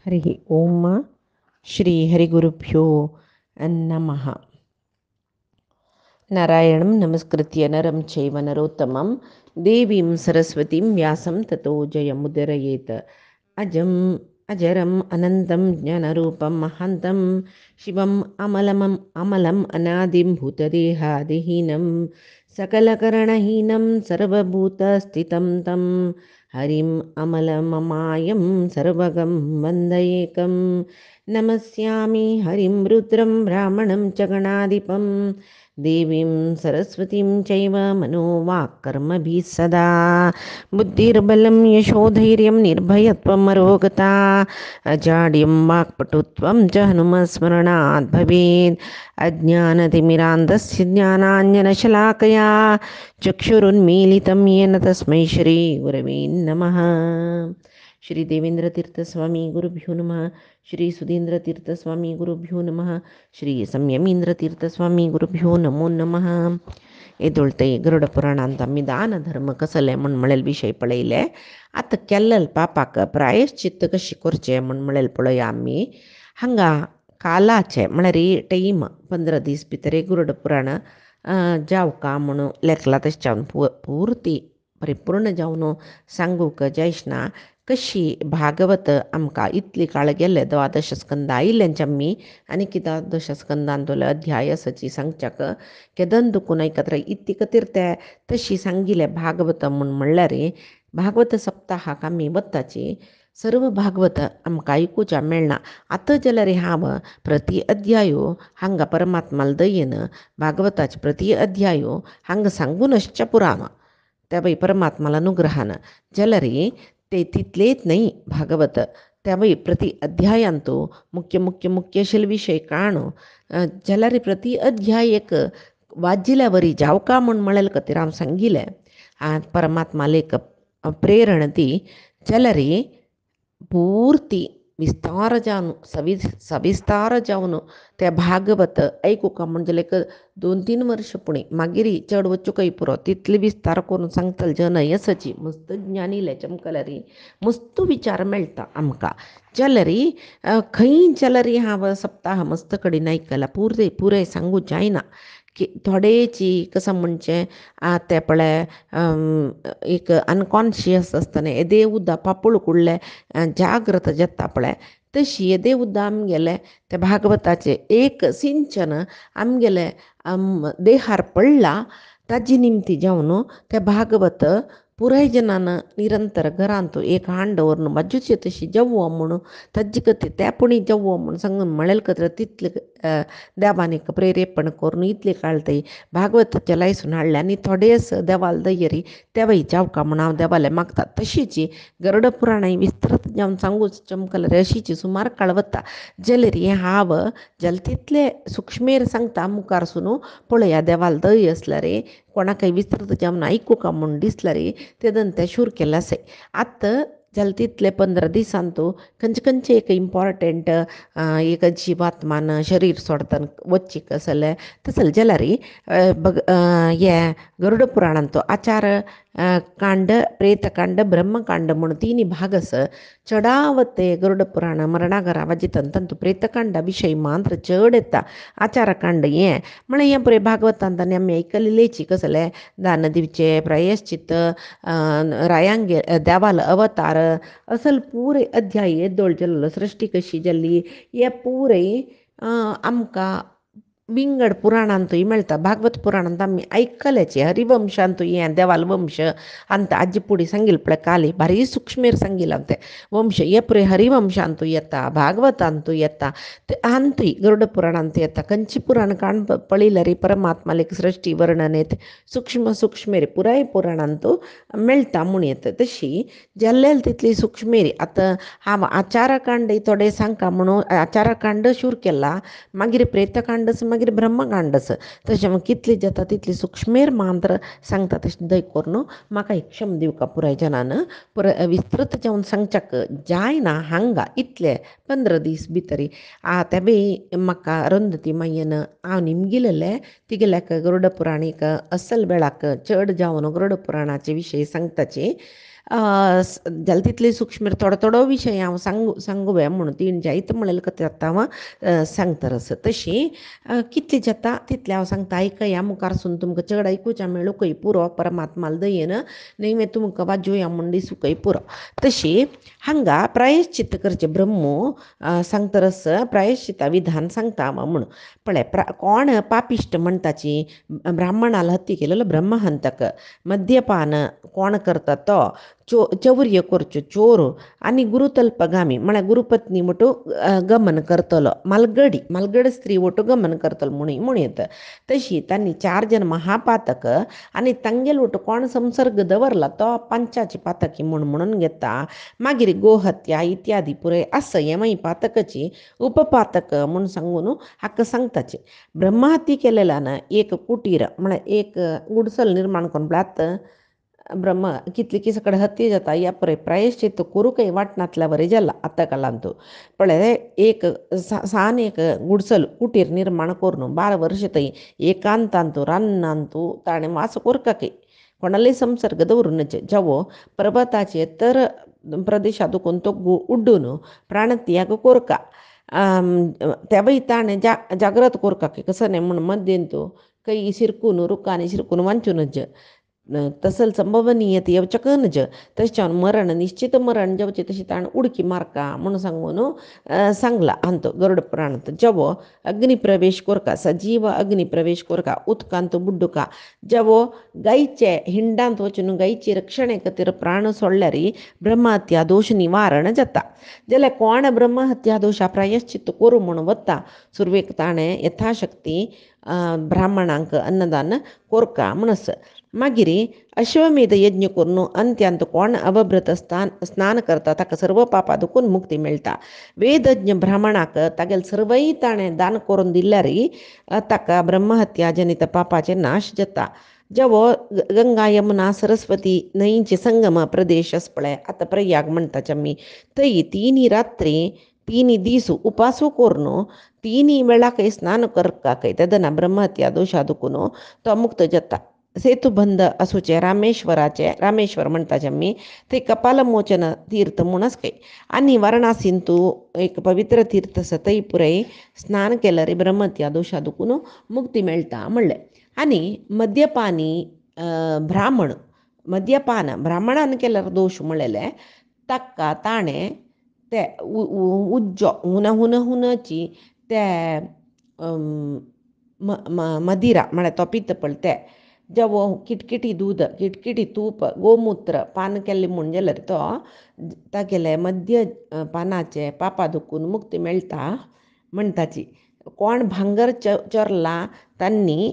हरिः ओम श्री हरिगुरुभ्यो नमः। नारायणं नमस्कृत्य नरं चैव नरोत्तमं देवीं सरस्वतीं व्यासं ततो जयमुदीरयेत्। अजम् अजरम् अनन्तं ज्ञानरूपं महान्तं शिवम् अमलम् अनादिं भूतदेहादिहीनं सकलकरणहीनं सर्वभूतस्थितं तं हरिम् अमलममायं सर्वगं वन्दयेकं नमस्यामि हरिं रुद्रं ब्राह्मणं च गणाधिपं देवीं सरस्वतीं चैव मनोवाक्कर्मभिः सदा बुद्धिर्बलं यशोधैर्यं निर्भयत्वम् अरोगता अजाड्यं वाक्पटुत्वं च हनुमस्मरणात् भवेत्। अज्ञानतिमिरान्धस्य ज्ञानाञ्जनशलाकया चक्षुरुन्मीलितं येन तस्मै श्रीगुरवे नमः। श्री देवेंद्रतीर्थस्वामी गुरुभ्यो नमः। श्री सुधींद्रतीर्थस्वामी गुरुभ्यो नमः. श्री संयमींद्रतीर्थस्वामी गुरुभ्यो नमो नमः. एदोळते गरुड पुराण ಅಂತ ದಾನ ಧರ್ಮ ಕಸಲೆ ಮಣ್ಮಳೆಲ್ ವಿಷಯ ಪಳೆಯಿಲೆ ಅತ್ತ ಕೆಲ್ಲಲ್ ಪಾಪಾಕ ಪ್ರಾಯಶ್ಚಿತ್ತ ಕಶಿ ಕೊರ್ಚೆ ಮಣ್ಮಳೆಲ್ ಪೊಳಯ ಅಮ್ಮಿ ಹಂಗ कालाचे म्हळ्यार टाईम 15 दीस भितर गरुड पुराण जावका म्हणून लेखला तशें जावन पुर्ती परिपूर्ण जावन सांगूक जायशना कशी भागवत आमकां इतली काळ गेले द्वादश स्कंद आयिल्ल्यांचे आमी आनी द्वादश स्कंदांतले अध्याय सची सांगच्याक केदन दुखून ऐकत्र इतली तीर्थे तशी सांगिले भागवत म्हणल्यार भागवत सप्ताहाक आमी वत्ताची सर्व भागवत आमकां आयकुच्या मेळना. आतां जाल्यार हांव प्रति अध्यायो हांगा परमात्माल दयेन भागवताचे प्रति अध्यायो हांगा सांगूनश्च पुरावा त्या बाई परमात्माला अनुग्रहान जाल्यार ते तितलेच नाही भागवत त्या बाई प्रति अध्यायांतू मुख्य अशेल विशय काणू जाल्यार प्रति अध्याय एक वाजिल्या वरी जावका म्हळेल खातीर हांव सांगिलें परमात्माले एक प्रेरण ती जाल्यार पूर्ती विस्तार जावन सविस्तार जावन त्या भागवत ऐकूक म्हणजे एक 2-3 वर्ष पुणे मागीर चड वचूकय पुरो तितले विस्तार करून सांगतले जन यसाची मस्त ज्ञानीले चमकल्यार मस्त विचार मेळटा आमकां जाल्यार खंय जाल्यार हांव सप्ताह मस्त कडेन आयकला पुरे सांगू जायना की थोडेची कसं म्हणजे ते पळय एक अनकॉन्शियस आसतना येदे उद्दा पापूळ कुडले जागृत जाता पळय तशी येदे उद्दा आमगेले ते भागवताचे एक सिंचन आमगेले देहार पडला ताजी निमती जावन ते भागवत पुराय जनान निरंतर घरांत एक हांड व्हरून बाजूची तशी जवो म्हणून ताजी कथे तेपणी जवो म्हणून सांगून म्हळेल कत्र तितले देवान एक प्रेरेपण करून इतले काळतय भागवताचे लायसून हाडले आनी थोडेच देवाल दयरी तेवाय जावका म्हूण हांव देवाले मागता. तशीची गरुड पुराणाय विस्तृत जावन सांगूच चमकल्यार अशीची सुमार काळ वता जाल्यार हांव जाल्यार तितले सुक्ष्मेर सांगता मुखार सुनू पळया देवाल दय आसल्यार कोणाकय विस्तृत जावन आयकूका म्हूण दिसल्यार तेदन तें शूर केलें आसय. आतां जाल्यार तितले 15 दिसांतू खंयचे एक इम्पॉर्टंट एक जिवात्मान शरीर सोडतना वच्चीक आसले तसले जाल्यार हे गरुड पुराणांतू आचार कांड प्रेतकांड ब्रह्मकांड म्हणून 3 भाग आसा. चडावते गरुड पुराण मरणाघरा वाजितन तांतू प्रेतकांडा विशयी मात्र चड येता. आचारकांड हें म्हळ्यार हें पळय भागवतांत आनी आमी आयकलेलेची कसले दान दिवचे प्रायश्चित्त रायांगे देवाल अवतार असल पुरे अध्याय येदोळ जाल्लो सृश्टी कशी जाल्ली हे पुरे आमकां विंगड पुराणांतूय मेळटा. भागवत पुराणांत आमी आयकलेचे हरिवंशांतूय हें देवाल वंश अंत आजी पुडी सांगिल पळय काली भारी सुक्ष्मेर सांगिलां तें वंश हे पुरे हरिवंशांतूय येता भागवतांतूय येता ते अंतूय गरुड पुराणांत येता. खंयची पुराण काण पळयल्यार परमात्माले सृश्टी वर्णन येता सूक्ष्मेर पुराय पुराणांतू मेळटा म्हूण येता. तशी जाल्लेल तितली सुक्ष्मेर आतां हांव आचारकांड थोडे सांगता म्हणून आचारकांड शूर केला मागीर प्रेतकांड मागीर ब्रह्मकांड तशें कितली जाता तितली सुक्ष्मेर मात्र सांगता तशें दय करून म्हाका एक क्षम दिवका पुराय जनान विस्तृत जावन सांगच्याक जायना हांगा इतले 15 दीस भितर त्या बी म्हाका अरुंधती मायेन हांव निमगिलेले तिगेल्याक गरुड पुराण एक असल वेळाक चड जावन गरुड पुराणाचे विशय सांगताचे जाल्यार तितले सूक्ष्म थोडो थोडो विशय हांव सांगुया म्हणून तीन जायत म्हणलें कथा हांव सांगता रस तशी कितले जाता तितले हांव सांगता आयकया मुखारसून तुमकां चड आयकुच्या मेळूकय पुरो परमात्माल दयेन नेहमी तुमकां वाजोवया म्हण दिसूकय पुरो तशी हांगा प्रायश्चित्त करचें ब्रह्मो सांगता रस प्रायश्चित्ता विधान सांगता म्हूण पळय कोण पापिश्ट म्हणटाची ब्राह्मणाल हत्ती केलेलो ब्रह्महंतक मद्यपान कोण करता तो चौर्य करच्यो चोर आनी गुरुतल्पगामी म्हळ्यार गुरुपत्नी वटू गमन करतलो मालगड स्त्री वटू गमन करतलो म्हूण येता तशी तांणी 4 जन महापातक आनी तांगेल वटू कोण संसर्ग दवरला तो पंचाची पातकी म्हणून घेता मागीर गोहत्या इत्यादी पुरय असंयमय पातकाची उपपातक म्हणून सांगून हाका सांगताचे ब्रह्महत्या केलेल्यान एक कुटीर म्हळ्यार एक गुडसल निर्माण करून ब्लात ब्रह्म कितली की सकडे हत्या जाता या प्रायश्चित्त करूकय वाटणातल्या बरें जाला आतां काळांतू पळय एक सान एक गुडसल कुटीर निर्माण करून 12 वर्ष थंय एकांतांतू रान्नांतू ताणें वास कोरकाकय कोणालय संसर्ग दवरूनच जावो पर्वताचे तर प्रदेशांतून तो उड्डून प्राणत्याग कोरका तेवय ताणें जागृत कोरकाकय कसं न्ही म्हूण मध्येंतू कई शिरकून रुखांनी शिरकून वांचूनच तसल संभवनीयत येवचकनच तशें मरण निश्चित मरण जेवचें तशें ताणें उडकी मारका म्हणून सांगून सांगला हांतो गरुड पुराणांत जेवो अग्निप्रवेश कोरका सजीव अग्निप्रवेश कोरका उदकांत बुड्डुका जेवो गायचे हिंडांत वचून गायची रक्षणे खातीर प्राण सोडल्यार ब्रह्महत्या दोश निवारण जाता जाल्यार कोण ब्रह्महत्या दोशा प्रायश्चित्त करूं म्हणून वता सुरवेक ताणें यथाशक्ती ब्राह्मणांक अन्नदान कोरका म्हणस मागीर अश्वमेध यज्ञ करून अंत्यांत कोण अवभृत स्नान करता ताका सर्व पापा दुखून मुक्ती मेळटा वेदज्ञ ब्राह्मणाक तागेल सर्वय ताणें दान करून दिल्यार ताका ब्रह्महत्या जनित पापाचे नाश जाता जेवो गंगा यमुना सरस्वती न्हंयचे संगम प्रदेश आस पळय आतां प्रयाग म्हणटाचे आमी थंय 3 रात्री 3 दीस उपासू करून 3 वेळाकय स्नान करपाकय तेदना ब्रह्महत्या दोशा दुखून तो मुक्त जाता सेतुबंद आसूचे रामेश्वर म्हणटाचे आमी थंय कपालमोचन तीर्थ म्हूण आसकय आनी वारणासींतू एक पवित्र तीर्थ आसा थंय पुरय स्नान केल्यार ब्रह्महत्या दोशा दुखून मुक्ती मेळटा म्हणलें आनी मद्यपानी ब्राह्मणान केल्यार दोश म्हणलेले ताका ताणें ते उज्जो हुनाची ते मदिरा म्हळ्यार तो पिता पळय ते जेवो किटकिटी दूद किटकिटी तूप गोमुत्र पान केल्लें म्हूण जाल्यार तो तागेले मद्य पानाचे पापा दुखून मुक्ती मेळटा म्हणटाची कोण भांगर चोरला तांणी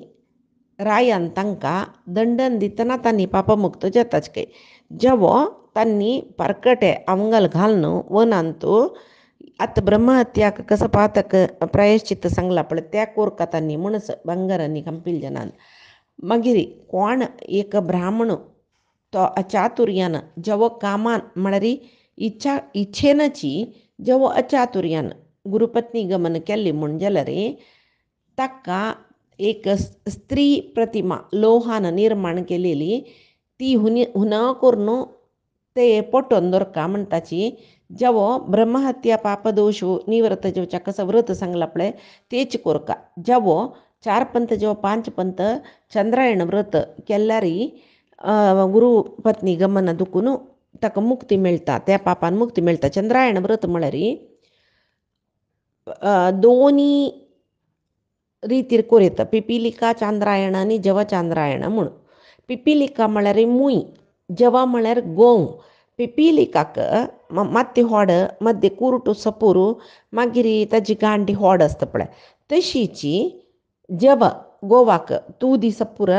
रायान तांकां दंडन दितना तांणी पापमुक्त जाताच काय जेवो तांणी परकटे आंवंगल घालून वनांतू आतां ब्रह्महत्याक कसं पातक प्रायश्चित्त सांगला पळय त्या कोरका तांणी म्हणस भांगरांनी कंपील जनान मागीर कोण एक ब्राह्मण तो अचातुर्यान जेवो कामान म्हळ्यार इच्छेनची जेवो अचातुर्यान गुरुपत्नी गमन केल्ली म्हूण जाल्यार ताका एक स्त्री प्रतिमा लोहान निर्माण केलेली ती हुना करून ते पटोवन दवरका म्हणटाची जेवो ब्रह्महत्या पापदोश निवृत्त जेवच्या कसं व्रत सांगला पळय तेच कोरका जेवो 4 पंथ जेवो 5 पंथ चंद्रायण व्रत केल्यार गुरु पत्नी गमन दुखून ताका मुक्ती मेळटा त्या पापान मुक्ती मेळटा चंद्रायण व्रत म्हळ्यार दोनी रितीर कोरयता पिपिलिका चांद्रायण आनी जव चांद्रायण म्हूण पिपिलिका म्हळ्यार मुई जवा म्हळ्यार गोव पिपिलिकाक मात्ती होड मध्य कुरुटू सपोरू मागीर ताजी गांठी होड आसता पळय तशीची जव गोवाक तूदी सपूर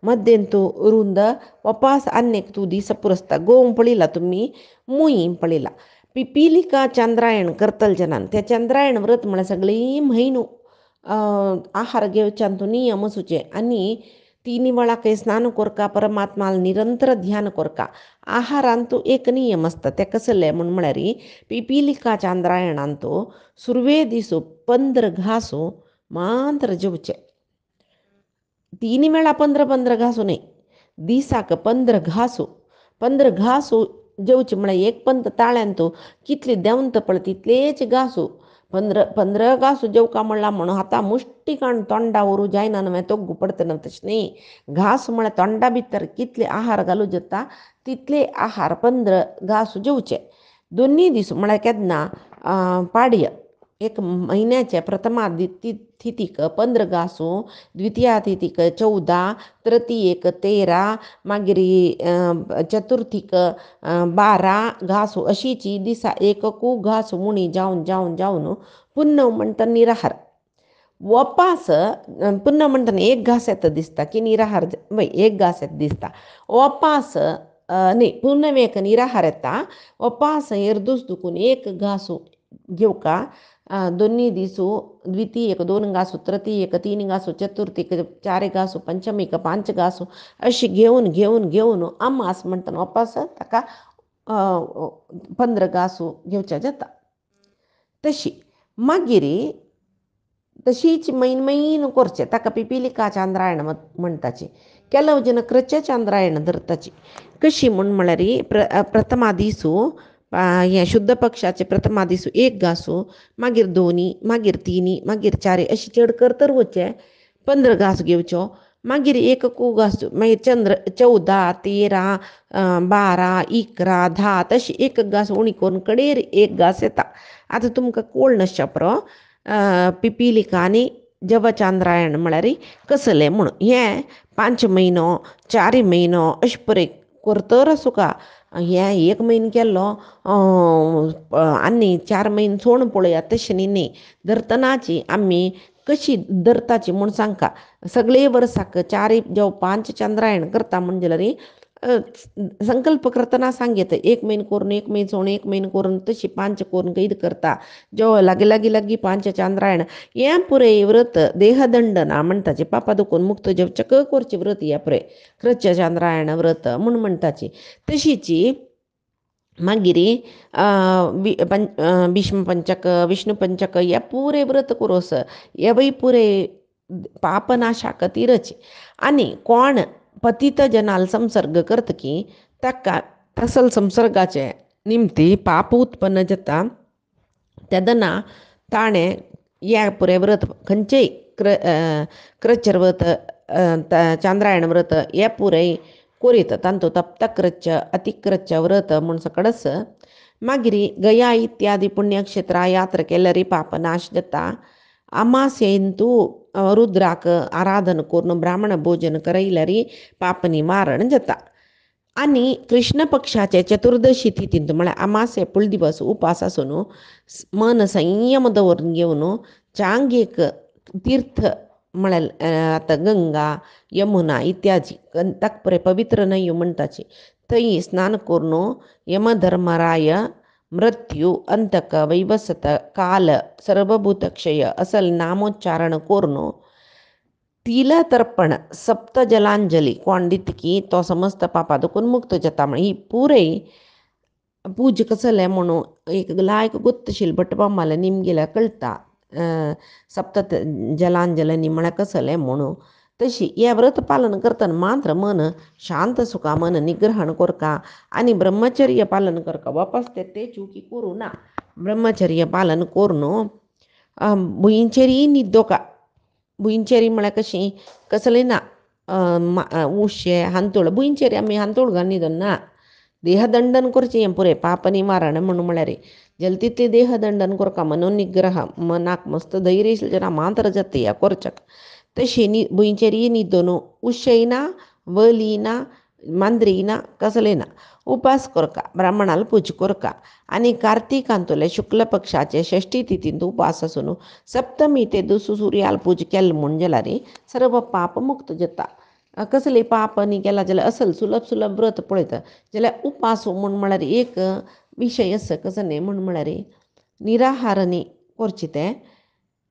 मध्येंतू रुंद वपास आनेक तूदी सपूर आसता गोव पळयला तुमी मुई पळयला पिपिलिका चांद्रायण करतल जनान त्या चंद्रायण व्रत म्हळ्यार सगळी म्हयनो आहार घेवच्यांतू नियम आसूचे आनी 3 वेळाकय स्नान कोरका परमात्माल निरंतर ध्यान कोरका आहारांतू एक नियम आसता ते कसले म्हळ्यार पिपिलिका चांद्रायणांतू सुरवे दिसू 15 घासू मात्र जेवचे 3 वेळा 15 घासू न्ही दिसाक 15 घासू जेवचे म्हळ्यार एक पंत ताळ्यान तूं कितले देंवता पळय तितलेच घासू 15 घासू जेवका म्हणला म्हणून आतां मुश्टी काण तोंडा व्हरूं जायना न्हय तोग्गू पडटा न्हय तशें न्ही घास म्हळ्यार तोंडा भितर कितले आहार घालूं जाता तितले आहार 15 घासू जेवचे दोनी दीस म्हळ्यार केन्ना पाडय एक म्हयन्याचे प्रथमा तिथीक 15 घासू द्वितीया तिथीक 14 तृतीयेक 13 मागीर चतुर्थीक 12 घासू अशींची दिसा एकू घासू मुणी जावन जावन जावन पुन्नव म्हणटा निराहार वपास पुन्नव म्हणटा एक घास येता दिसता की निराहार एक घास येता दिसता वपास न्ही पुनवेक निराहार येता वपास एर्दूस दुखून एक घासू घेवका दोनी दिसू द्वितीयेक 2 घासू तृतीयेक 3 घासू चतुर्थीक 4 घासू पंचमीक 5 घासू अशी घेवन घेवन घेवन अमास म्हणटा वपास ताका 15 घासू घेवचे जाता तशी मागीर तशीच मैन करचे ताका पिपिलिका चांद्रायण म्हणटाची केलो जन कृत्य चांद्रायण धरताची कशी म्हळ्यार प्रथमा दिसू हे शुद्ध पक्षाचे प्रथमा दिसू एक घासू मागीर 2 मागीर 3 मागीर 4 अशी चड करतर वचे 15 घास घेवच्यो मागीर एक घास मागीर 14 13 12 11 10 तशी एक घास उणी करून कडेर एक घास येता आतां तुमकां कोळ नक्षप्र पिपिलिका आनी जवचांद्रायण म्हळ्यार कसले म्हणून हे 5 म्हयनो 4 म्हयनो अशे पळय करतर आसूं का हे एक म्हयनो केल्लो आनी 4 म्हयने सोण पळयात तशें न्ही धरतनाची आमी कशी धरताची म्हूण सांगता सगळे वर्साक 4 जेव 5 चांद्रायण करता म्हणजे जाल्यार संकल्प करतना सांगता 1 म्हयनो करून 1 म्हयनो सोण 1 म्हयनो करून तशी 5 करून कैद करता जेव लागीं लागीं 5 चांद्रायण हें पुरय व्रत देहदंडना म्हणटाचे पापा दुखून मुक्त जेवचक करची व्रत हें पुरय कृत्य चांद्रायण व्रत म्हूण म्हणटाची तशीची मागीर भीष्म पंचक विष्णु पंचक हे पुरे व्रत करोस हेवय पुरे पापनाशा खातीरच आनी कोण पतित जनाल संसर्ग करतकी ताका तसल संसर्गाचे निमती पाप उत्पन्न जाता तेदना ताणें हे पुरे व्रत खंयचेय कृत्य व्रत चांद्रायण व्रत हे पुरय करीत तांतूं तप्तकृत्य अतिकृत्य व्रत म्हूण सकडस मागीर गया इत्यादी पुण्यक्षेत्रां यात्रा केल्यार पापनाश जाता अमासेन तूं रुद्राक आराधन करून ब्राह्मण भोजन करयल्यार पाप निवारण जाता आनी कृष्ण पक्षाचे चतुर्दशी तिथींत म्हळ्यार अमासे पुळ दिवस उपास आसून मन संयम दवरून घेवन चांगेक तीर्थ म्हळ्यार आतां गंगा यमुना इत्यादी ताका पुरे पवित्र न्हंयो म्हणटाची थंय स्नान करून यमधर्मराय मृत्यू अंतक वैवसत काल सर्वभूतक्षय असल नामोच्चारण करून तिलतर्पण सप्त जलांजली कोण दितकी तो समस्त पापा दुखून मुक्त जाता म्हण ही पुरय पूज कसले म्हणून एक लायक गुत्तशील भटबामाला निमगेल्या कळटा सप्त जलांजली म्हळ्यार कसले म्हणून तशी हे व्रत पालन करतना मात्र मन शांत सुका मन निग्रहण करका आनी ब्रह्मचर्य पालन करका वापस ते चुकी करूं ना ब्रह्मचर्य पालन करून भुंयचेरी न्हिदोका भुंयचेरी म्हळ्यार कशी कसलें ना उशे हांतूळ भुंयचेरी आमी हांतूळ घालून न्हिदोन ना देहदंडन करचें हें पुरे पाप निवारण म्हणून म्हळ्यार जल तितले देहदंडन करता मनोनिग्रह मनाक मस्त धैर्यशील जना मात्र जाता ह्या करचक तशी भुंयचेरी न्हिदोन उशय ना वली ना मांद्री ना कसले ना उपास करका ब्राह्मणाल पूज करका आनी कार्तिकांतले शुक्ल पक्षाचे षष्ठी तिथींत उपास आसून सप्तमी ते दुसू सुर्याल पूज केलें म्हूण जाल्यार सर्व पाप मुक्त जाता कसले पाप न्ही केला जाल्यार असल सुलभ व्रत पळयता जाल्यार उपास म्हळ्यार एक विशय आसा कसो न्ही म्हळ्यार निराहार न्ही करचें तें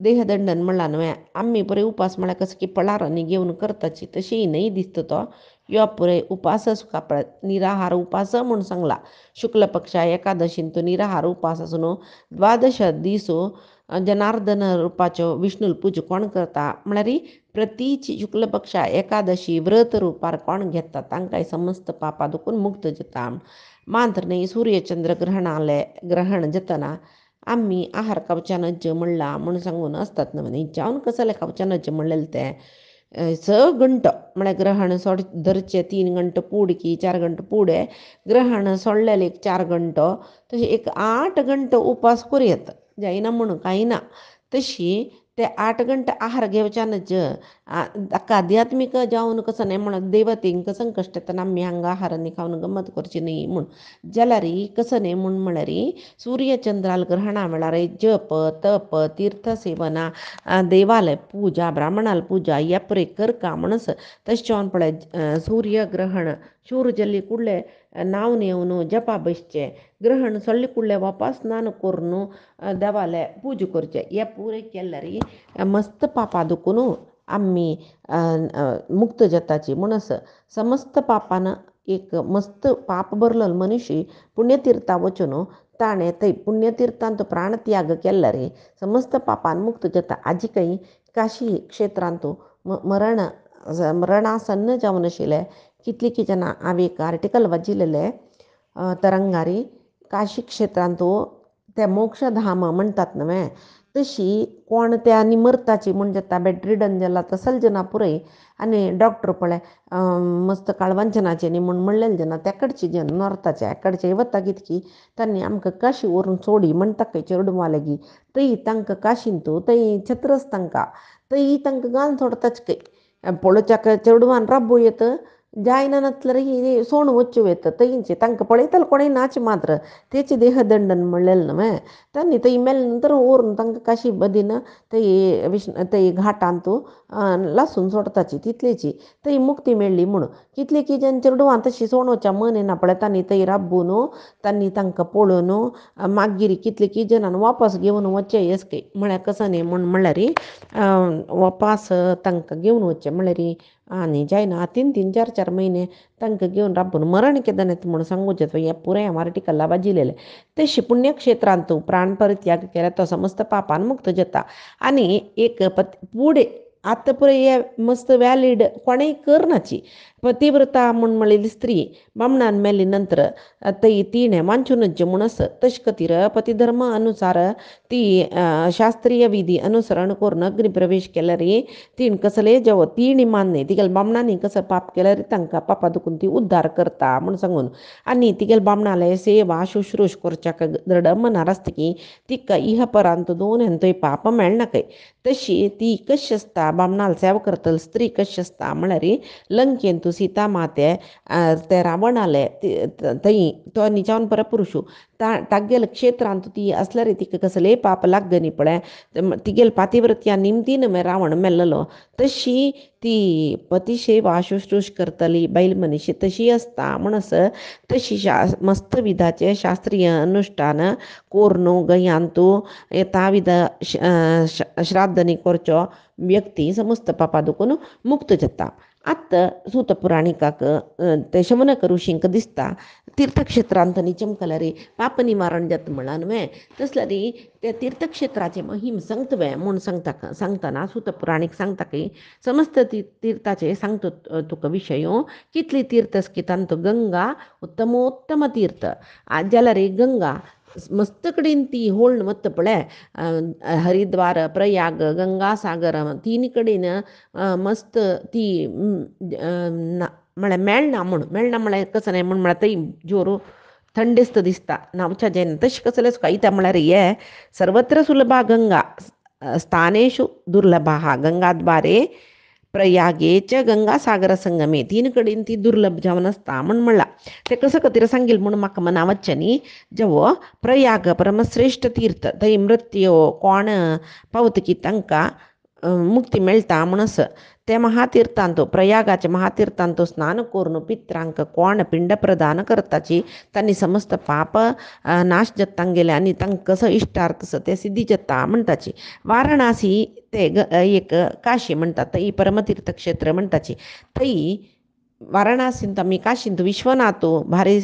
देहदंडन म्हणलां न्हय आमी पुरे उपास म्हळ्यार कसो की पळार न्ही घेवन करताची तशी न्हय दिसता तो यो पुरे उपास सुका पळय निराहार उपास म्हूण सांगला शुक्ल पक्षा एकादशीन तो निराहार उपास आसून द्वादश दिसू जनार्दन रुपाच्यो विष्णू पूज कोण करता म्हळ्यार प्रतीची शुक्ल पक्षा एकादशी व्रत रुपार कोण घेता तांकां समस्त पापा दुखून मुक्त जाता मांतर नाही सूर्यचंद्र ग्रहण जतना आम्ही आहार कवचानच म्हणला म्हणून सांगून असतात ना म्हणे जाऊन कसं कवचानच म्हणलेलं ते स गंट म्हळ्यार ग्रहण सोड धरचे 3 गंट पूड की 4 गंट पुढे ग्रहण सोडलेले एक 4 गंट तसे एक 8 गंट उपास करूयात जायना म्हणून काही ना तशी ते 8 गंट आहार घेवच्यानच ताका आध्यात्मिक जावन कसं नाही म्हणत देवतेंक संकश्ट येतना आम्ही हांगा आहारांनी खावन गमत करची न्ही म्हूण जाल्यार कसं न्ही म्हूण म्हळ्यार सूर्यचंद्राल ग्रहणा वेळार जप तप तीर्थसेवना देवालय पूजा ब्राह्मणाल पूजा या पुरे करका म्हणस तशें जावन पळय सूर्यग्रहण शूर जल्ली कुडले नाव नेवन जपा बसचे ग्रहण सोडले कुडले वापस स्नान करून देवालय पूजा करचे हे पुरे केल्यार मस्त पापा दुखून आम्ही मुक्त जाताची म्हणस समस्त पापान एक मस्त पाप भरलेलो मनुष्य पुण्यतीर्था वचून ताणें थंय पुण्यतीर्थांत प्राणत्याग केल्यार समस्त पापान मुक्त जाता आजी काही काशी क्षेत्रांत मरणासन्न जावन आशिल्ले कितली जाणां हांवें एक आर्टिकल वाचिल्लें तरंगारी काशी क्षेत्रांत ते मोक्षधाम म्हणटात न्हय तशी कोण त्या निमर्ताची म्हण जाता बेड्रिडन जाला तसल जना पुरय आनी डॉक्टर पळय मस्त काळवंचनाचे न्ही म्हूण म्हणलेले जना तेकडचे जन नॉर्थाचे एकडचे वता कितकी तांणी आमकां काशी व्हरून सोडी म्हणटा खंय चेडवां लेगी थंय तांकां काशींत थंय छत्रच तांकां थंय तांकां घालन सोडताच खंय पळोवच्या चेडवान राबो येत जायना नातल्यार ही सोण वच्चो येत थंयचे तांकां पळयताले कोणें नाच मात्र तेचे देहदंडन म्हणलेलें न्हय तांणी थंय मेले नंतर व्हरून तांकां काशी बदीन थंय घाटांत लासून सोडताची तितलेची थंय मुक्ती मेळ्ळी म्हणून कितले की जन चेडवां तशी सोण वच्चा मन येना पळय तांणी थंय राबून तांणी तांकां पळोवन मागीर कितले की जनान वापस घेवन वच्चे येसके म्हळ्यार कसं न्ही म्हूण म्हणल्यार वापस तांकां घेवन वच्चे म्हणल्यार आनी जायना 3-4 म्हयने तांकां घेवन राबून मरण केदां म्हूण सांगूचे हे पुरें हांव आर्टिकला वाजिलेलें तशी पुण्यक्षेत्रांत प्राण परित्याग केल्यार तो समस्त पापान मुक्त जाता आनी एक फुडें आतां पळय हे मस्त वॅलीड कोणेंय करनाची पतिव्रता म्हूण म्हणलेली स्त्री बामणान मेली नंतर थंय तिणें वांचूनच म्हूण आसा तशे खातीर पतिधर्म अनुसार ती शास्त्रीय विधी अनुसरण करून अग्नी प्रवेश केल्यार तीण कसले जेव तिणी मान्य तिगेल बामणांनी कसं पाप केल्यार तांकां पापा दुखून ती उद्धार करता म्हूण सांगून आनी तिगेल बामणाले सेवा शुश्रूश करच्याक दृढ मनार आसता की तिका इहपरांत दोन थंय पाप मेळना खंय तशी ती कशी आसता बामणाल सेवा करतल स्त्री कशी आसता म्हळ्यार लंकेन तूं सीता माते ते रावणाले थंय तो निजावन परपुरुश तागेल क्षेत्रांत ती असल्यार तिका कसले पाप लागनी पळय तिगेल पातिव्रत्या निमतीन रावण मेल्लो तशी ती पतिसेवा शुश्रूश करतली बैल मनीस तशी आसता म्हणस तशी मस्त विधाचे शास्त्रीय अनुश्ठान कोरनो गयांतू येता विध श्राद्धनी करचो व्यक्ती समस्त पापा दुखून मुक्त जाता आत्ता सूत पुराणिकाक ते शमनक ऋषींक दिसता तीर्थक्षेत्रांत चमकल्यार पाप निवारण जाता म्हळ्यार न्हय तसल्यार ते तीर्थक्षेत्राचे महिम सांगतवे म्हूण सांगतना सूत पुराणीक सांगता की समस्त तीर्थाचे सांगता तुका विशय कितली तीर्थ की तांतो गंगा उत्तमोत्तम तीर्थ जाल्यार गंगा मस्त कडेन ती होळण वता पळय हरिद्वार प्रयाग गंगासागर 3 कडेन मस्त ती म्हळ्यार मेळना म्हळ्यार कसं न्हय म्हूण म्हळ्यार थंय जोर थंडेस्त दिसता नावच्या जैन तशें कसलें कयता म्हळ्यार हे सर्वत्र सुलभा गंगा स्थानेषु दुर्लभा गंगाद्वारे प्रयागे च गंगासागर संगमे 3 कडेन ती दुर्लभ जावन आसता म्हूण म्हणला ते कसं खातीर सांगील म्हूण म्हाका मनावच्चें न्ही जेवो प्रयाग परमश्रेश्ठ तीर्थ थंय मृत्यू कोण पावता की तांकां मुक्ती मेळटा म्हणस ते महातीर्थांत प्रयागाचे महातीर्थांत स्नान करून पित्रांक कोण पिंड प्रदान करताची तांणी समस्त पाप नाश जाता गेले आनी तांकां कसो इश्टार्थ ते सिद्धी जाता म्हणटाची वाराणसी ते एक काशी म्हणटात थंय परमतीर्थ क्षेत्र म्हणटाची थंय वाराणसींत आमी काशींत विश्वनाथ भारी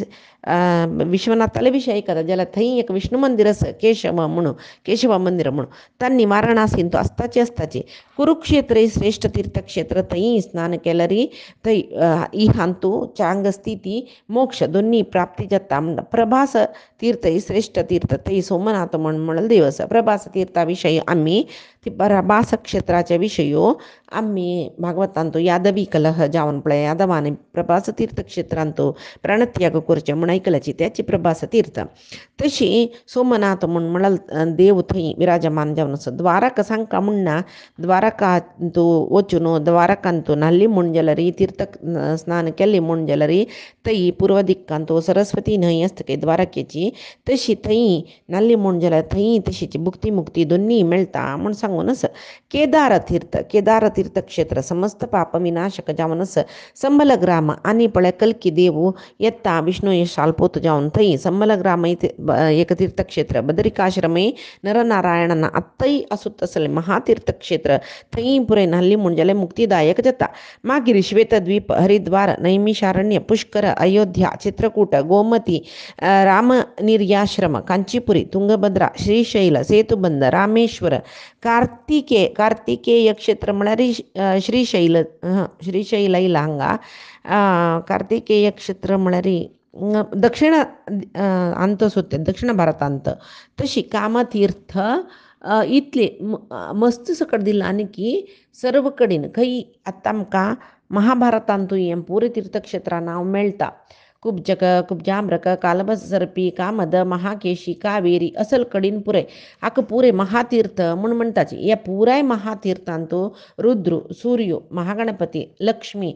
विश्वनाथाला विषय ऐकता ज्याला थंय एक विष्णू मंदिर असं केशव मंदिर म्हणून त्यांनी वाराणसीन तो असताचे कुरुक्षेत्र ही श्रेष्ठ तीर्थक्षेत्र थंय स्नान केलं री थंय इहांतू चांग स्थिती मोक्ष दोन्ही प्राप्ती जाता म्हणटा प्रभास तीर्थ ही श्रेष्ठ तीर्थ थंय सोमनाथ म्हणून दिवस प्रभास तीर्थाविषयी आम्ही ती प्रभास क्षेत्राच्या विषयो आम्ही भागवतांतो यादवी कलह जावन पळय यादवाने प्रभास तीर्थक्षेत्रांतो प्राणत्याग करचे म्हण ऐकल्याची त्याची प्रभास तीर्थ तशी सोमनाथ म्हणाल देव थंय विराजमान जावन असं द्वारका सांका म्हणना द्वारकांतू वचून द्वारकांतू नल्ली मुंजलरी तीर्थ स्नान केल्ली मुंजलरी थंय पूर्व दिक्कांतू सरस्वती न्हंय असतके द्वारकेची तशी थंय नल्ली मुंजल थंय तशीची भुक्ती मुक्ती दोन्ही मेळता म्हण सांगून असं केदार तीर्थ क्षेत्र समस्त पाप विनाशक जावन असं संबल ग्राम आणि पळय कल्की देव येत्ता विष्णू यशाल पोत जावन थंय संबल ग्राम एक तीर्थक्षेत्र बदरिकाश्रमे नरनारायणना आत्तई असुत असले महातीर्थक्षेत्र थंय पुरे नल्ली मुंजले मुक्तिदायक जाता मागीर श्वेतद्वीप हरिद्वार नैमिषारण्य पुष्कर अयोध्या चित्रकूट गोमती रामनिर्याश्रम कांचीपुरी तुंगभद्रा श्रीशैल सेतुबंध रामेश्वर कार्तिकेय क्षेत्र म्हळ्यार श्रीशैल इला हांगा कार्तिकेय क्षेत्र म्हळ्यार दक्षिण अंत सुद्धा दक्षिण भारतांत तशी कामतीर्थ इतले मस्त सकट दिला आनी की सर्व कडेन खंय आतां आमकां महाभारतांतूय हें पुरे तीर्थक्षेत्रां नांव मेळटा कुब्जक कुब्जाम्रक कालबस सर्पी कामद महाकेशी कावेरी असल कडेन पुरे हाका पुरे महातीर्थ म्हूण म्हणटाची ह्या पुराय महातीर्थांतू रुद्र सूर्य महागणपती लक्ष्मी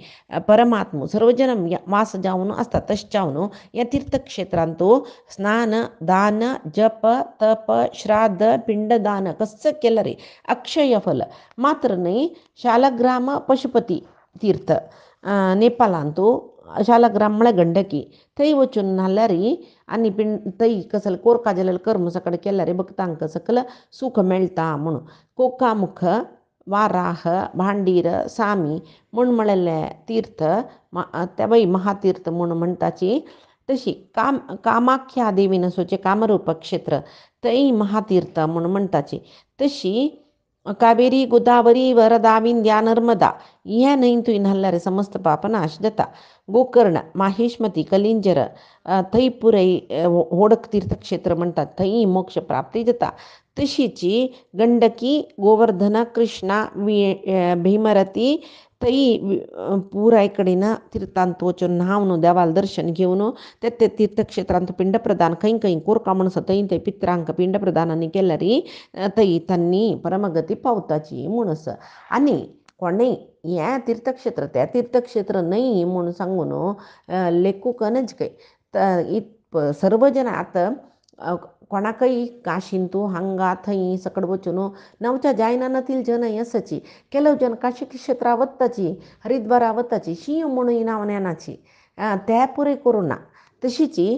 परमात्म सर्वजन वास जावन आसता तशें जावन ह्या तीर्थक्षेत्रांतू स्नान दान जप तप श्राद्ध पिंडदान कसं केलं रे अक्षय फल मात्र न्हय शालग्राम पशुपती तीर्थ नेपाळांतू शालग्राम म्हळ्यार गंडकी थंय वचून नाल्यार आनी थंय कसले कोरका जाल्यार कर्म सकल केल्यार भक्तांक सकल सूख मेळटा म्हणून कोकामुख वाराह भांडीर सामी म्हूण म्हळेले तीर्थ त्या महातीर्थ म्हूण म्हणटाची तशी कामाख्या देवीन असोचे कामरूप क्षेत्र थंय महातीर्थ म्हूण म्हणटाची तशी कावेरी गोदावरी वरदा विंध्या नर्मदा ह्या न्हंयतूय न्हाल्यार समस्त पापनाश जाता गोकर्ण माहेश्मती कलिंजर थंय पुराय होडक तीर्थक्षेत्र म्हणटात थंय मोक्ष प्राप्ती जाता तशीची गंडकी गोवर्धन कृष्णा भीमरती थंय पुराय कडेन तीर्थांत वचून न्हावन देवाल दर्शन घेवन ते तीर्थक्षेत्रांत पिंड प्रदान खंय कोरका म्हणून थंय ते पित्रांक पिंड प्रदानांनी केल्यार थंय तांणी परमगती पावताची म्हूण आसा आनी कोणें हें तीर्थक्षेत्र त्या तीर्थक्षेत्र न्हय म्हूण सांगून लेखूक नजकय सर्व जन आतां कोणाकय काशींतू हांगा थंय सकड वचून नवच्या जायनानातील जनय आसाची ಕೆಲವು जन काशी क्षेत्रा वताची हरिद्वारा वताची शी म्हणून नांव नेनाची त्या पुरे करूं ना तशीची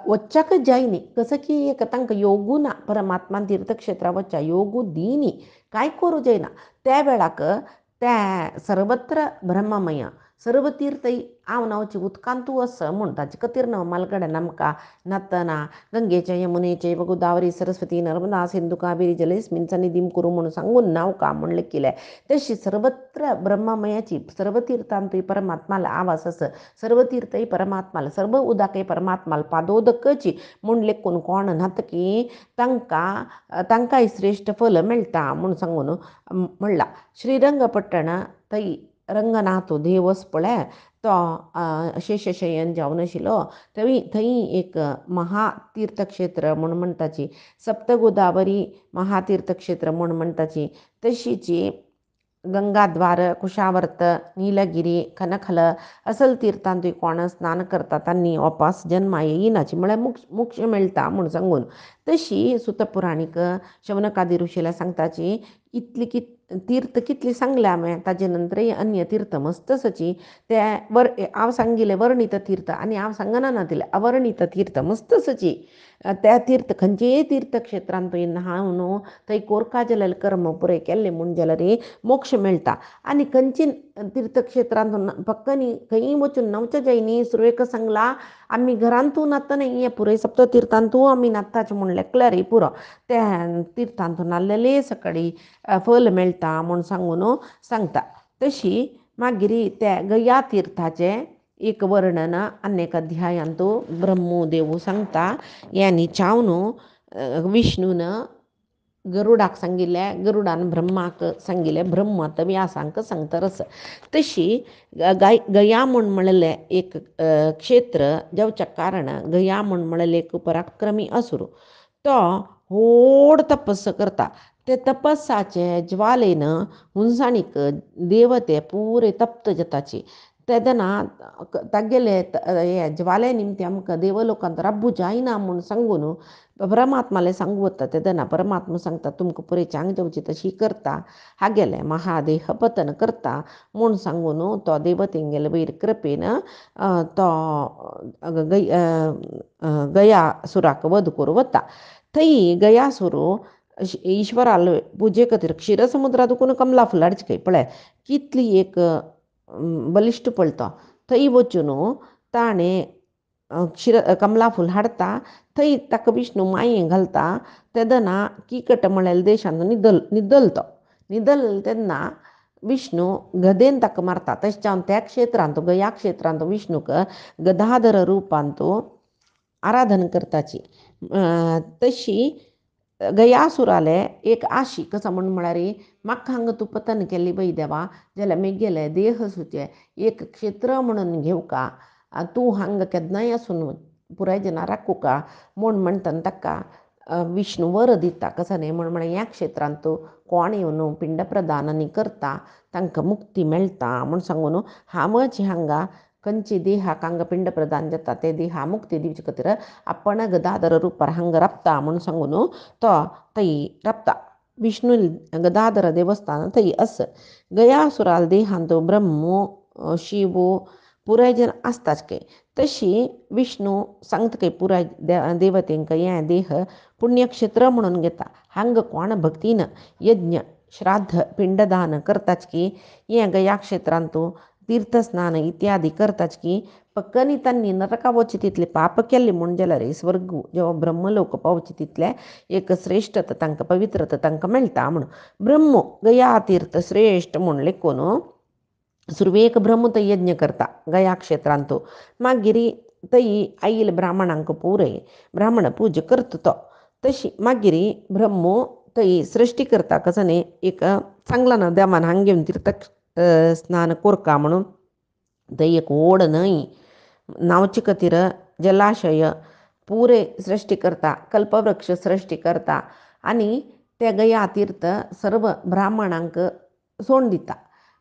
वच्चाकच जायनी कसं की एक तांकां योगू ना परमात्मान तीर्थक्षेत्रा वच्चा योगू दिनी कांय करूं जायना त्या वेळाक त्या सर्वत्र ब्रह्ममय सर्व तीर्थय हांव नांवची उदकांतू वस म्हूण ताचे खातीर न्हू मालगड्यान आमकां नतना गंगेचे यमुनेचे गोदावरी सरस्वती नर्मदा सिंधू कावेरी जलेस्मिन् सन्निधिं कुरु म्हणून सांगून नांव का म्हणलें केलें तशी सर्वत्र ब्रह्ममयाची सर्व तीर्थांतूय परमात्माला आवास आस सर्व तीर्थय परमात्माला सर्व उदाकय परमात्माला पादोदकची म्हूण लेखून कोण न्हतकी तांकांय श्रेष्ठ फल मेळटा म्हूण सांगून म्हणला श्रीरंगपट्टण थंय रंगनाथ देवस पळय तो शेषशयन जावन आशिल्लो थंय एक महातीर्थक्षेत्र म्हूण म्हणटाची सप्तगोदावरी महातीर्थक्षेत्र म्हूण म्हणटाची तशीची गंगाद्वार कुशावर्त नीलगिरी कनखल असल तीर्थांतूय कोण स्नान करता तांणी वापस जन्मा येयनाची म्हळ्यार मोक्ष मेळटा म्हूण सांगून तशी सुतपुराणीक शौनकादी ऋषीला सांगताची इतली तीर्थ कितली सांगल्या हांवें ताजे नंतरय अन्य तीर्थ मस्तसची ते हांव सांगिल्लें वर्णित तीर्थ आनी हांव सांगना नातिलें अवर्णित तीर्थ मस्तसची त्या तीर्थ खंयचेय तीर्थक्षेत्रांतूय न्हावन थंय कोरका जाल्यार कर्म पुरे केल्ले म्हूण जाल्यार मोक्ष मेळटा आनी खंयची तीर्थक्षेत्रांतून पक्कनी खंयी वचून नवच्या जायनी सुरवेक सांगला आमी घरांतू नात्ता नाही पुरे सप्ततीर्थांतू आमी नात्ताचे म्हूण लेखल्यार पुरो त्या तीर्थांतून नाल्लेले सकाळी फल मेळटा म्हूण सांगून सांगता. तशी मागीर त्या गया तीर्थाचे एक वर्णन अनेक अध्यायांतू ब्रह्मदेव सांगता. यांनी चावन विष्णून गरुडाक सांगिल्ले, गरुडान ब्रह्माक सांगिल्ले, ब्रह्म आतां व्यासांक सांगता रस. तशी गया म्हूण म्हणलेले एक क्षेत्र जावच्या कारण गया म्हूण म्हणलेले एक पराक्रमी असुर तो व्हड तपस्स करता. ते तपस्साचे ज्वालेन हुंसाणीक देवते पुरे तप्त जाताची. तेदना तागेले हे ज्वाले निमते आमकां देवलोकांत राबू जायना म्हूण सांगून परमात्माले सांगू वता. तेदना परमात्मा सांगता तुमकां पुरे चांग जावची तशी करता, हागेले महादेह पतन करता म्हूण सांगून तो देवतेंगेले वयर कृपेन तो गयासुराक वध करूं वता. थंय गयासुरू ईश्वराल पुजे खातीर क्षीरसमुद्रा दुखून कमला फुलारची खंय पळय कितली एक बलिश्ट पळतो. थंय वचून ताणें कमला फूल हाडटा. थंय ताका विष्णू माये घालता. तेदना किकट म्हळ्यार देशांत न्हिदल तो न्हिदल तेन्ना विष्णू गदेन ताका मारता. तशें जावन त्या क्षेत्रांत गया क्षेत्रांत विष्णूक गदाधर रुपांत आराधन करताची. तशी गयासुराले एक आशी कसा म्हळ्यार म्हाका हांगा तूं पतन केल्ली पळय देवा जाल्यार म्हगेले देह सुचे एक क्षेत्र म्हणून घेवका, तूं हांगा केन्नाय आसून पुराय जना राखूका म्हूण म्हणटना ताका विष्णू वर दिता. कसा न्ही म्हण ह्या क्षेत्रांत कोण येवन पिंड प्रदानांनी करता तांकां मुक्ती मेळटा म्हूण सांगून हांवच हांगा खंयची देहाक हांगा पिंड प्रदान जाता ते देहा मुक्ती दिवचे खातीर आपण गदाधर रुपार हांगा राबता म्हूण सांगून तो थंय राबता. विष्णू गदाधर देवस्थान थंय आस. गयासुराल देहांत ब्रह्म शिव पुराय जन आसताच काय. तशी विष्णू सांगता काय पुराय देवतेंक हें देह पुण्यक्षेत्र म्हणून घेता. हांगा कोण भक्तीन यज्ञ श्राद्ध पिंडदान करताच की हें गया क्षेत्रांत तीर्थस्नान इत्यादी करताच की पक्कनी तांणी नरका वचे तितले पाप केल्ले म्हूण जाल्यार स्वर्ग जेव्हा ब्रह्मलोक पावचे तितले एक श्रेष्ठता तांकां पवित्रता तांकां मेळटा म्हूण ब्रह्म गया तीर्थ श्रेष्ठ म्हूण लेखून सुरवेक ब्रह्म थंय यज्ञ करता गया क्षेत्रांत. मागीर थंय आईल ब्राह्मणांक पुरय ब्राह्मण पूजा करता तो. तशी मागीर ब्रह्म थंय सृश्टी करता. कसं न्ही एक चांगला ना देवान हांगा घेवन तीर्थ स्नान कोरका म्हणून थंय एक व्हड न्हंय न्हांवचे खातीर जलाशय पुरे सृश्टी करता. कल्पवृक्ष सृश्टी करता आनी ते गया तीर्थ सर्व ब्राह्मणांक सोडून दिता.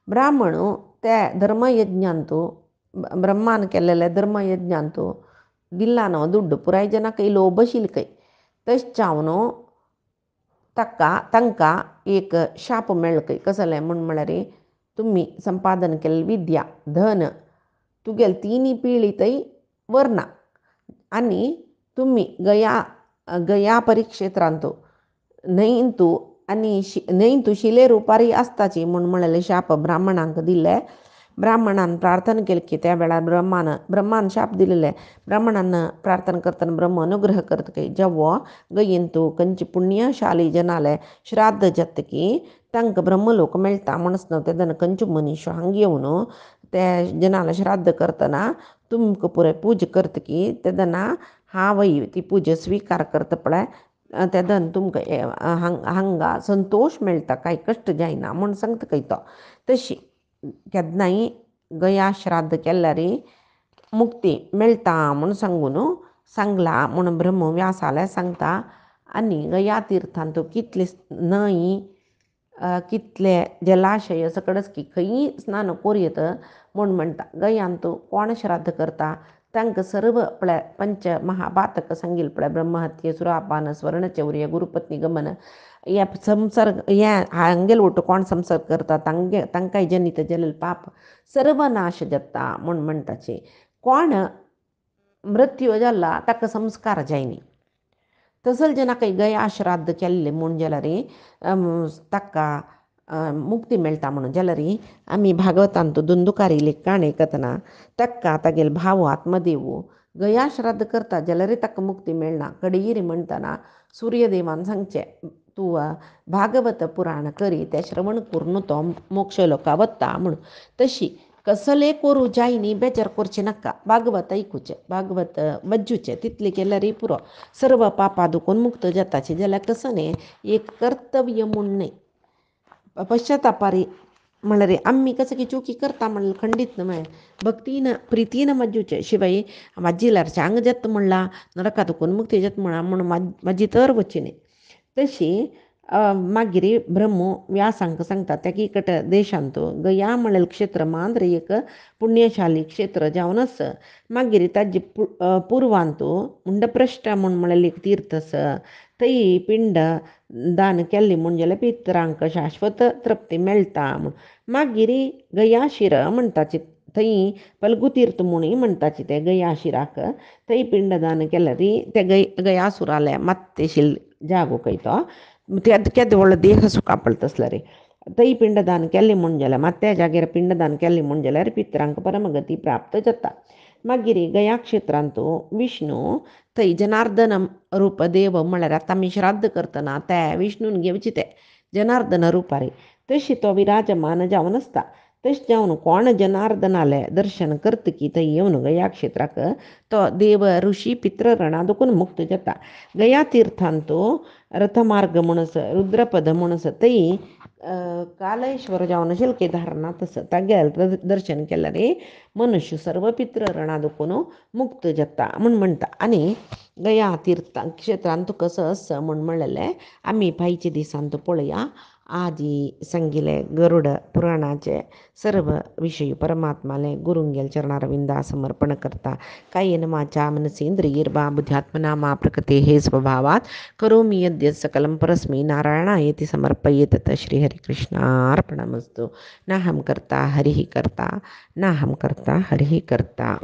ब्राह्मण त्या धर्मयज्ञांत ब्रह्मान केल्लेले धर्मयज्ञांत दिला न्हू दुड्ड पुराय जनाक लोभ आशिल्ले खंय. तशें जावन तांकां एक शाप मेळ्ळो खंय. कसलें म्हळ्यार तुमी संपादन केल्ली विद्या धन तुगेले तिनी पिळी थंय व्हरना आनी तुमी गया परिक्षेत्रांत न्हंयतू आनी न्हंयतू शिले रुपारी आसताची म्हूण म्हणलेले शाप ब्राह्मणांक दिले. ब्राह्मणान प्रार्थना केली की त्या वेळार ब्रह्मान शाप दिलेले. ब्राह्मणान प्रार्थना करतना ब्रह्म अनुग्रह करता की जेव्हा गयेंतू खंयचे पुण्यशाली जनाले श्राद्ध जाता की तांकां ब्रह्मलोक मेळटा म्हणसना तेदना खंयचे मनीस हांगा येवन त्या जनाला श्राद्ध करतना तुमकां पुराय पूजा करता की तेदना हांवय ती पूजा स्विकार करता पळय तेदना तुमकां हांगा संतोष मेळटा कांय कश्ट जायना म्हूण सांगता खंय तो. तशी केन्नाय गया श्राद्ध केल्यार मुक्ती मेळटा म्हूण सांगून सांगला म्हूण ब्रह्म व्यासाले सांगता. आनी गया तीर्थांत कितले न्हंय कितले जलाशय सकडच की खंयी स्नान कोरयत म्हूण म्हणटा. गयांत कोण श्राद्ध करता तांकां सर्व पळय पंच महापातक सांगिल्ले पळय ब्रह्महत्य सुरापान स्वर्णचौर्य गुरुपत्नी गमन हे संसर्ग हे हांगेले वटू कोण संसर्ग करता तांकांय जनित जाल्लेले पाप सर्वनाश जाता म्हूण म्हणटाचे. कोण मृत्यू जाला ताका संस्कार जायनी. तसले जनाक गया श्राद्ध केल्ले म्हूण जाल्यार ताका मुक्ती मेळटा म्हणून जाल्यार आमी भागवतान तो दुंदुकारी काणे कथना ताका तागेले भाव आत्मदेव गया श्राद्ध करता जाल्यार ताका मुक्ती मेळना. कडेगिरी म्हणटना सूर्यदेवान सांगचें तूं भागवत पुराण करी तें श्रवण करून तो मोक्ष लोका वता म्हणून. तशी कसले करू जायनी बेजार करचें नाका. भागवत ऐकुचें, भागवत वज्जुचें तितलें केल्यार पुरो. सर्व पापा दुखून मुक्त जाताची. जाल्यार कसं न्ही एक कर्तव्य म्हूण न्ही, पश्चातापारी म्हणल्यार आम्ही कसं की चुकी करता म्हणल्यार खंडीत न्हय, भक्तीन प्रितीन मज्जूचे. शिवाय वाजिल्यार चांग जात म्हणला, नरका दुखून मुक्ती जात म्हणून म्हाजी तर वची न्ही. तशी मागीर ब्रह्म व्यासांक सांगता त्या कट देशांत गया म्हणलें क्षेत्र मांद्र एक पुण्यशाली क्षेत्र जावन आस. मागीर ताजे पुर्वांत मुंडप्रश्ट म्हणलें एक तीर्थ आस. थंय पिंड दान केल्ली म्हूण जाल्यार पितरांक शाश्वत तृप्ती मेळटा म्हूण. मागीर गया शिर म्हणटाची थंय पलगू तीर्थ म्हणूय म्हणटाची ते गया शिराक. थंय पिंडदान केल्यार ते गयासुराले मत्तेशील जागो खंय तो केदे व्हडलो देह सुकापळ तसलो रे. थंय पिंडदान केल्लें म्हूण जाल्यार त्या जाग्यार पिंडदान केल्लें म्हूण जाल्यार पितरांक परमगती प्राप्त जाता. मागीर गया क्षेत्रांत विष्णू थंय जनार्दन रूप देव म्हळ्यार आतां आमी श्राद्ध करतना ते विष्णून घेवचे ते जनार्दन रुपारी. तशी तो विराजमान जावन आसता. तशें जावन कोण जनार्दनाले दर्शन करतकी थंय येवन गया क्षेत्राक तो देव ऋषी पित्र रणा दुखून मुक्त जाता. गया तीर्थांत रथमार्ग म्हणून रुद्रपद म्हणून थंय कालेश्वर जावन असेल केदारनाथ असं तागेल दर्शन केल्यार मनुष्य सर्व पित्र रणा दुखून मुक्त जाता म्हूण म्हणटा. आनी गया तीर्थ क्षेत्रांत कसं असं म्हूण म्हणलेलें आमी पायच्या दिसांत पळोवया. आदी सांगिले गरुड पुराणाचे सर्व विषय परमात्माले गुरुंगेल चरणारविंदा समर्पण करता. कायेन वाचा मनसेंद्रियैर्वा बुद्ध्यात्मना मा प्रकृते हे स्वभावात करोमि यद्यत् सकलं परस्मै नारायणायेति समर्पयेत्. तत् श्रीहरिकृष्णार्पणमस्तु. नाहं कर्ता हरिः कर्ता, नाहं कर्ता हरिः कर्ता.